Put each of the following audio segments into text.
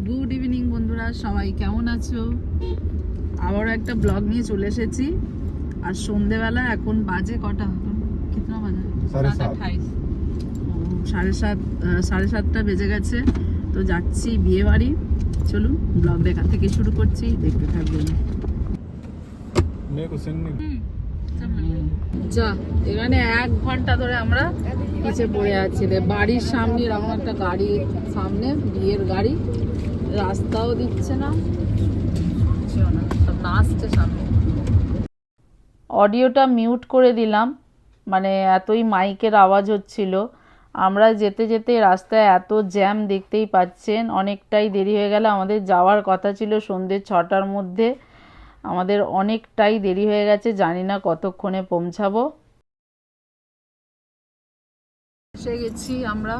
Good evening বন্ধুরা, সবাই কেমন আছো? আবারও একটা ব্লগ নিয়ে চলে এসেছি। আর সন্ধেবেলা এখন বাজে কটা? কিতনা বাজে? 7:30। সাড়ে সাতটা বেজে গেছে। তো যাচ্ছি বিয়ে বাড়ি। চলুন ব্লগ দেখা থেকে শুরু করছি, দেখতে থাকবেন। যা, এখানে 1 ঘন্টা ধরে আমরা পিছে পড়ে আছি রে। বাড়ির সামনে এরকম একটা গাড়ি, সামনে বিয়ের গাড়ি, রাস্তাও দিচ্ছে না, সব নাচছে সামনে। অডিওটা মিউট করে দিলাম, মানে এতই মাইকের আওয়াজ হচ্ছিল। আমরা যেতে যেতে রাস্তায় এত জ্যাম, দেখতেই পাচ্ছেন। অনেকটাই দেরি হয়ে গেল। আমাদের যাওয়ার কথা ছিল সন্ধ্যে 6টার মধ্যে, আমাদের অনেকটাই দেরি হয়ে গেছে। জানি না কতক্ষণে পৌঁছাবো। এসে গেছি আমরা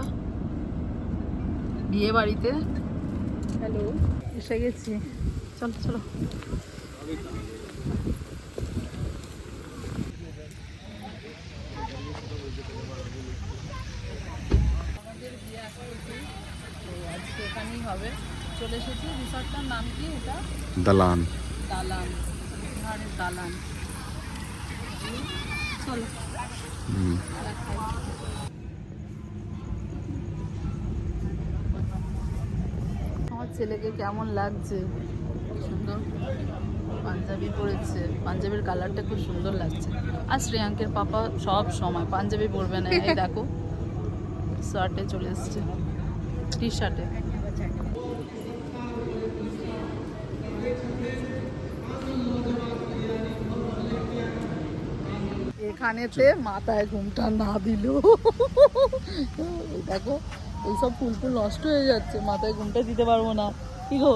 বিয়ে বাড়িতে। হ্যালো, এসে গেছি। চলো চলো। আমাদের বিয়ে আজকে এখানেই হবে। চলে এসেছি। রিসর্টটার নাম কি? এটা দালান। দালান, বিহারের দালান। চলো। আমার ছেলেকে কেমন লাগছে? সুন্দর পাঞ্জাবি পরেছে, পাঞ্জাবির কালারটা খুব সুন্দর লাগছে। আর শ্রেয়াঙ্কের পাপা সব সময় পাঞ্জাবি পরবে না, এই দেখো শার্টে চলে এসছে, টি শার্টে। এখানেতে মাথায় ঘুমটা না দিল, দেখো এইসব ফুল ফুল নষ্ট হয়ে যাচ্ছে, মাথায় ঘুমটা দিতে পারবো না। কি গো?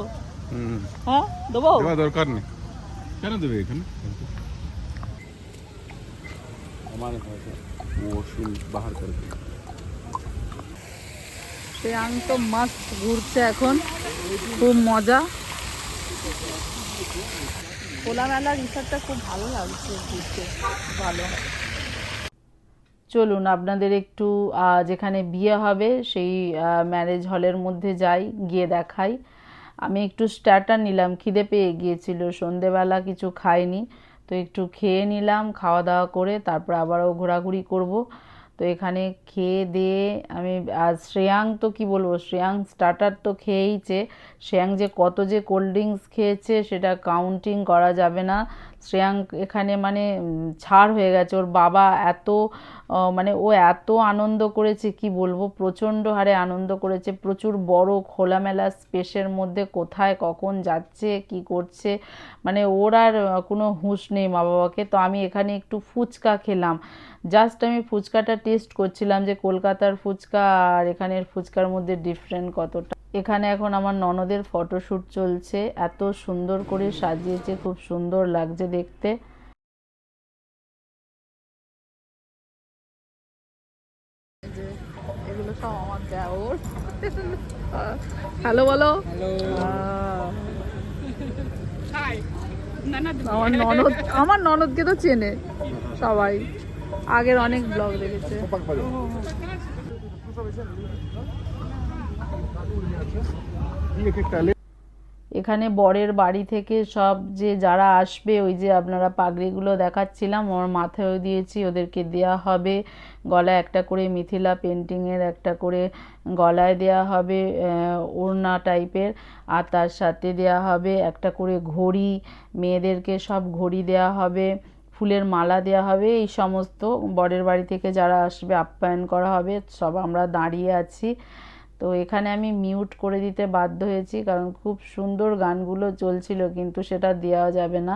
হ্যাঁ দেবো? দরকার নেই, কেন দেবে এখানে? আমার ও শুন বাহার করে দিই। শ্রেয়াঙ্ক তো মাস্ট ঘুরছে এখন, খুব মজা। খোলামেলা রিসর্টটা খুব ভালো লাগছে ঘুরতে, ভালো। চলুন আপনাদের একটু যেখানে বিয়ে হবে সেই ম্যারেজ হলের মধ্যে যাই, গিয়ে দেখাই। আমি একটু স্টার্টার নিলাম, খিদে পেয়ে গিয়েছিল, সন্ধেবেলা কিছু খাইনি। তো একটু খেয়ে নিলাম, খাওয়া দাওয়া করে তারপর আবারও ঘোরাঘুরি করব। তো এখানে খেয়ে দিয়ে আমি, আর শ্রেয়াঙ্ক তো কি বলবো, শ্রেয়াঙ্ক স্টার্টার তো খেয়েইছে। শ্রেয়াঙ্ক যে কত যে কোল্ড ড্রিঙ্কস খেয়েছে সেটা কাউন্টিং করা যাবে না। শ্রেয়াঙ্ক এখানে মানে ছাড় হয়ে গেছে। ওর বাবা এত মানে ও এত আনন্দ করেছে কি বলবো, প্রচণ্ড হারে আনন্দ করেছে। প্রচুর বড় খোলামেলা স্পেসের মধ্যে কোথায় কখন যাচ্ছে কি করছে, মানে ওর আর কোনো হুঁশ নেই মা বাবাকে। তো আমি এখানে একটু ফুচকা খেলাম, জাস্ট আমি ফুচকাটা টেস্ট করছিলাম যে কলকাতার ফুচকা আর এখানের ফুচকার মধ্যে ডিফারেন্ট কতটা। এখানে এখন আমার ননদের ফটোশ্যুট চলছে, এত সুন্দর করে সাজিয়েছে, খুব সুন্দর লাগছে দেখতে। এগুলো সব আমার দেওর। হ্যালো বলো। আমার ননদকে তো চেনে সবাই, আগের অনেক ব্লগ দেখেছে। এখানে বরের বাড়ি থেকে সব যে যারা আসবে, ওই যে আপনারা পাগড়িগুলো দেখাচ্ছিলাম, ওর মাথায়ও দিয়েছি, ওদেরকে দেয়া হবে। গলায় একটা করে মিথিলা পেন্টিংয়ের একটা করে গলায় দেয়া হবে ওড়না টাইপের, আর তার সাথে দেয়া হবে একটা করে ঘড়ি। মেয়েদেরকে সব ঘড়ি দেয়া হবে, ফুলের মালা দেওয়া হবে। এই সমস্ত বরের বাড়ি থেকে যারা আসবে আপ্যায়ন করা হবে। সব আমরা দাঁড়িয়ে আছি। তো এখানে আমি মিউট করে দিতে বাধ্য হয়েছি, কারণ খুব সুন্দর গানগুলো চলছিল, কিন্তু সেটা দেওয়া যাবে না।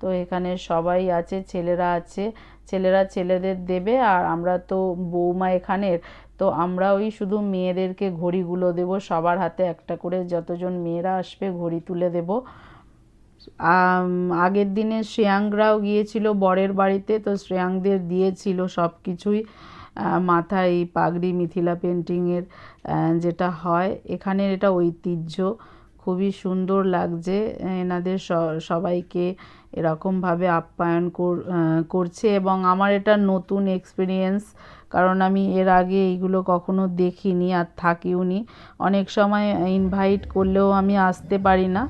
তো এখানে সবাই আছে, ছেলেরা আছে, ছেলেরা ছেলেদের দেবে, আর আমরা তো বৌমা এখানের, তো আমরা ওই শুধু মেয়েদেরকে ঘড়িগুলো দেব, সবার হাতে একটা করে, যতজন মেয়েরা আসবে ঘড়ি তুলে দেব। আগের দিনে শ্রেয়াঙ্করাও গিয়েছিল বরের বাড়িতে, তো শ্রেয়াঙ্কদের দিয়েছিল সব কিছুই, মাথায় পাগড়ি মিথিলা পেন্টিংয়ের যেটা হয় এখানের, এটা ঐতিহ্য, খুবই সুন্দর লাগছে এনাদের সবাইকে এরকমভাবে আপ্যায়ন করছে, এবং আমার এটা নতুন এক্সপিরিয়েন্স, কারণ আমি এর আগে এইগুলো কখনো দেখিনি আর থাকিওনি। অনেক সময় ইনভাইট করলেও আমি আসতে পারি না,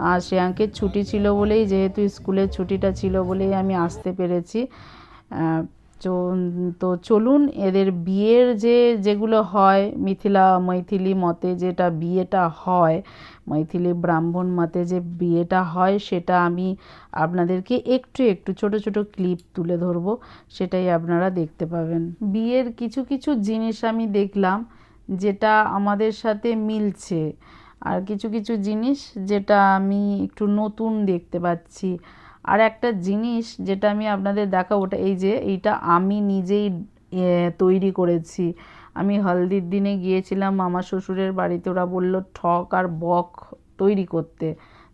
আর শ্রেয়াঙ্কের ছুটি ছিল বলেই, যেহেতু স্কুলের ছুটিটা ছিল বলেই আমি আসতে পেরেছি। তো চলুন, এদের বিয়ের যেগুলো হয় মৈথিলি মতে যেটা বিয়েটা হয়, মৈথিলি ব্রাহ্মণ মতে যে বিয়েটা হয়, সেটা আমি আপনাদেরকে একটু একটু ছোট ছোট ক্লিপ তুলে ধরবো, সেটাই আপনারা দেখতে পাবেন। বিয়ের কিছু কিছু জিনিস আমি দেখলাম যেটা আমাদের সাথে মিলছে, আর কিছু কিছু জিনিস যেটা আমি একটু নতুন দেখতে পাচ্ছি। আর একটা জিনিস যেটা আমি আপনাদের দেখাবো, ওটা এইটা আমি নিজেই তৈরি করেছি। আমি হলদির দিনে গিয়েছিলাম মামা শ্বশুরের বাড়িতে, ওরা বলল ঠক আর বক তৈরি করতে,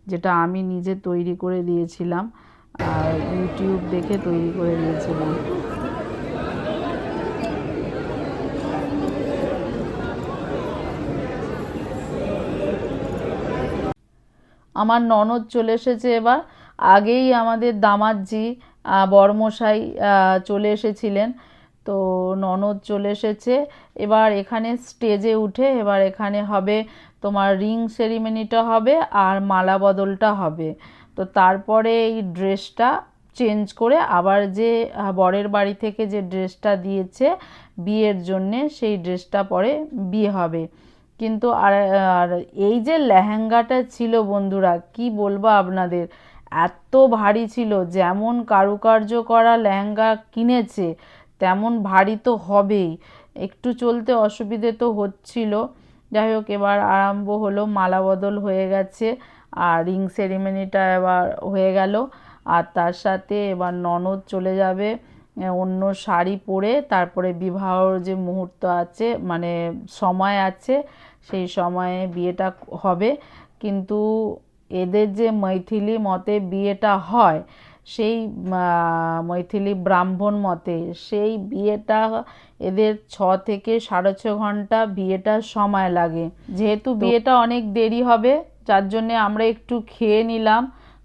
যেটা আমি নিজে তৈরি করে দিয়েছিলাম, আর ইউটিউব দেখে তৈরি করে দিয়েছিলাম। আমার ননদ চলে এসেছে এবার। আগেই আমাদের দামাতজি বরমশাই চলে এসেছিলেন, তো ননদ চলে এসেছে। এবার এখানে স্টেজে উঠে এবার এখানে হবে তোমার রিং সেরিমনিটা হবে আর মালা বদলটা হবে। তো তারপরে এই ড্রেসটা চেঞ্জ করে আবার যে বরের বাড়ি থেকে যে ড্রেসটা দিয়েছে বিয়ের জন্যে, সেই ড্রেসটা পরে বিয়ে হবে। কিন্তু আর এই যে লেহেঙ্গাটা ছিল বন্ধুরা, কি বলবো আপনাদের, এত ভারী ছিল। যেমন কারুকার্য করা লেহেঙ্গা কিনেছে তেমন ভারী তো হবেই, একটু চলতে অসুবিধে তো হচ্ছিল। যাই হোক, এবার আরম্ভ হলো, মালা বদল হয়ে গেছে আর রিং সেরিমনিটা এবার হয়ে গেল। আর তার সাথে এবার ননদ চলে যাবে অন্য শাড়ি পরে, তারপরে বিবাহর যে মুহূর্ত আছে, মানে সময় আছে, সেই সময়ে বিয়েটা হবে। কিন্তু এদের যে মৈথিলি মতে বিয়েটা হয়, সেই মৈথিলি ব্রাহ্মণ মতে সেই বিয়েটা এদের 6 থেকে 6.5 ঘন্টা বিয়েটার সময় লাগে। যেহেতু বিয়েটা অনেক দেরি হবে, যার জন্যে আমরা একটু খেয়ে নিলাম,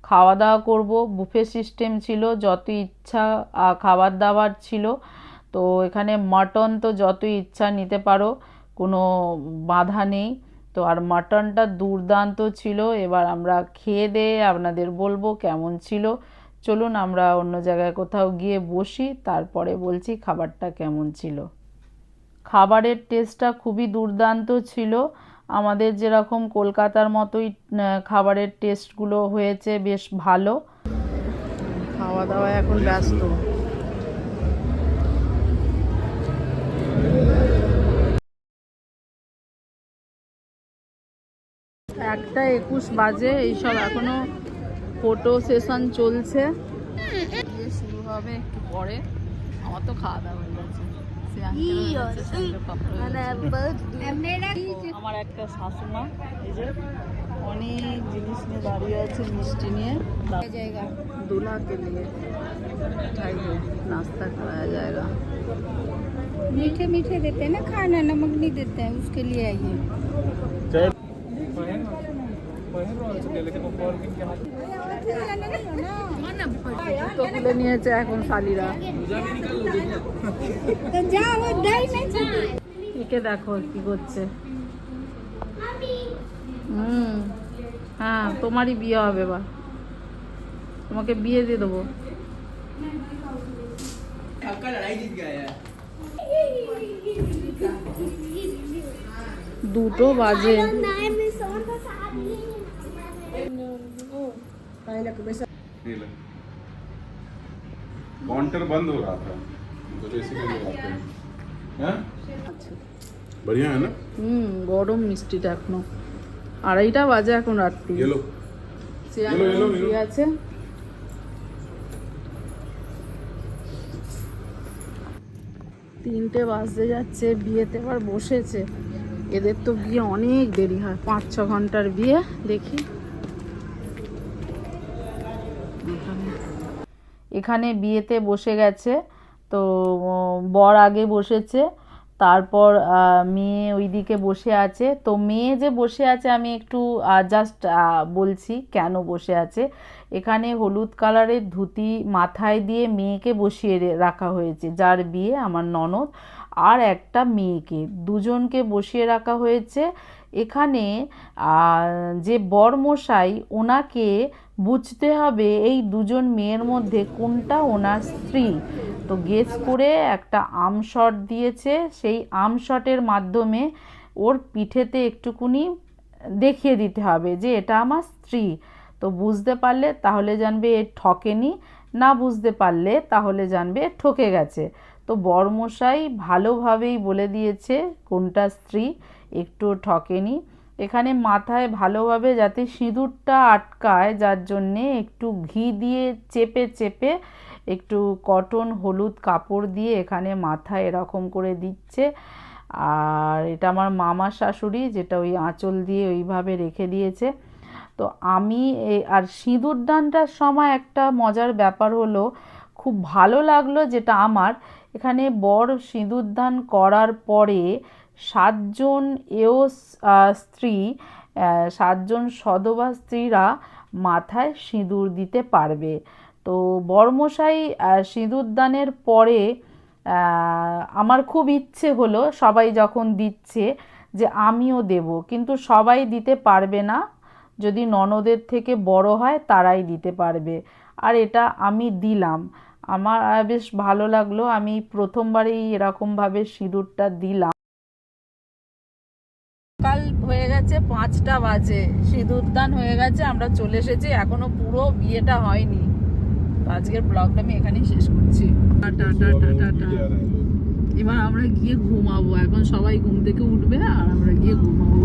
খাওয়া দাওয়া করব। বুফে সিস্টেম ছিল, যত ইচ্ছা খাবার দাবার ছিল। তো এখানে মাটন তো যত ইচ্ছা নিতে পারো, কোনো বাধা নেই। তো আর মাটনটা দুর্দান্ত ছিল। এবার আমরা খেয়ে দিয়ে আপনাদের বলবো কেমন ছিল। চলুন আমরা অন্য জায়গায় কোথাও গিয়ে বসি, তারপরে বলছি খাবারটা কেমন ছিল। খাবারের টেস্টটা খুবই দুর্দান্ত ছিল, আমাদের যেরকম কলকাতার মতোই খাবারের টেস্টগুলো হয়েছে, বেশ ভালো। খাওয়া দাওয়া এখন ব্যস্ত। একটা 21 বাজে, এইসব এখনো ফটো সেশন চলছে, শুরু হবে একটু পরে। আমার তো খাওয়া দাওয়া হয়ে গেছে, আমার একটা শাশুমা এই যে অনেক জিনিস নিয়ে দাঁড়িয়ে আছে, মিষ্টি নিয়ে, दूल्हा के लिए मिठाई है, नाश्ता कराया जाएगा। मीठे मीठे देते हैं ना खाना, नमक नहीं देते हैं, उसके लिए आइए। তো তুলে নিয়েছে এখন শালিরা। একে দেখো কি করছে। হ্যাঁ, তোমারই বিয়ে হবে এবার, তোমাকে বিয়ে দিয়ে দেবো। দুটো বাজে। काउंटर बंद हो रहा था तो इसीलिए आते हैं। हैं? बढ़िया है ना? গরম মিষ্টিটা এখনো 2:30 বাজে এখন রাত্রি। ये लो কি আছে? তিনটে বাজতে যাচ্ছে, বিয়েতে এবার বসেছে। এদের তো বিয়ে অনেক দেরি হয়, 5-6 ঘন্টার বিয়ে। দেখি এখানে বিয়েতে বসে গেছে, তো বর আগে বসেছে, তারপর মেয়ে ওইদিকে বসে আছে। তো মেয়ে যে বসে আছে আমি একটু জাস্ট বলছি কেন বসে আছে। এখানে হলুদ কালারের ধুতি মাথায় দিয়ে মেয়েকে বসিয়ে রাখা হয়েছে, যার বিয়ে আমার ননদ আর একটা মেয়েকে, দুজনকে বসিয়ে রাখা হয়েছে। এখানে যে বরমশাই, ওনাকে বুঝতে হবে এই দুজন মেয়ের মধ্যে কোনটা ওনার স্ত্রী। তো গেস করে একটা আমশট দিয়েছে, সেই আমশটের মাধ্যমে ওর পিঠেতে একটুকুনি দেখিয়ে দিতে হবে যে এটা আমার স্ত্রী। তো বুঝতে পারলে তাহলে জানবে এ ঠকেনি, না বুঝতে পারলে তাহলে জানবে ঠকে গেছে। তো বরমশাই ভালোভাবেই বলে দিয়েছে কোনটা স্ত্রী, একটু ঠকেনি। এখানে মাথায় ভালোভাবে যাতে সিঁদুরটা আটকায়, যার জন্যে একটু ঘি দিয়ে চেপে চেপে একটু কটন হলুদ কাপড় দিয়ে এখানে মাথায় এরকম করে দিচ্ছে। আর এটা আমার মামা শাশুড়ি, যেটা ওই আঁচল দিয়ে ওইভাবে রেখে দিয়েছে। তো আমি আর সিঁদুরদানটার সময় একটা মজার ব্যাপার হলো, খুব ভালো লাগলো যেটা আমার, এখানে বর সিঁদুরদান করার পরে 7 জন স্ত্রী, 7 জন সধবা স্ত্রীরা মাথায় সিঁদুর দিতে পারবে। তো বরমশাই সিঁদুরদানের পরে আমার খুব ইচ্ছে হলো সবাই যখন দিচ্ছে যে আমিও দেব, কিন্তু সবাই দিতে পারবে না, যদি ননদের থেকে বড় হয় তারাই দিতে পারবে। আর এটা আমি দিলাম, আমার বেশ ভালো লাগলো, আমি প্রথমবারই এরকমভাবে সিঁদুরটা দিলাম। সকাল হয়ে গেছে, 5টা বাজে, সিঁদুরদান হয়ে গেছে, আমরা চলে এসেছি, এখনো পুরো বিয়েটা হয়নি। তো আজকের ব্লগটা আমি এখানেই শেষ করছি। Tata tata tata. এবার আমরা গিয়ে ঘুমাবো, এখন সবাই ঘুম থেকে উঠবে আর আমরা গিয়ে ঘুমাবো।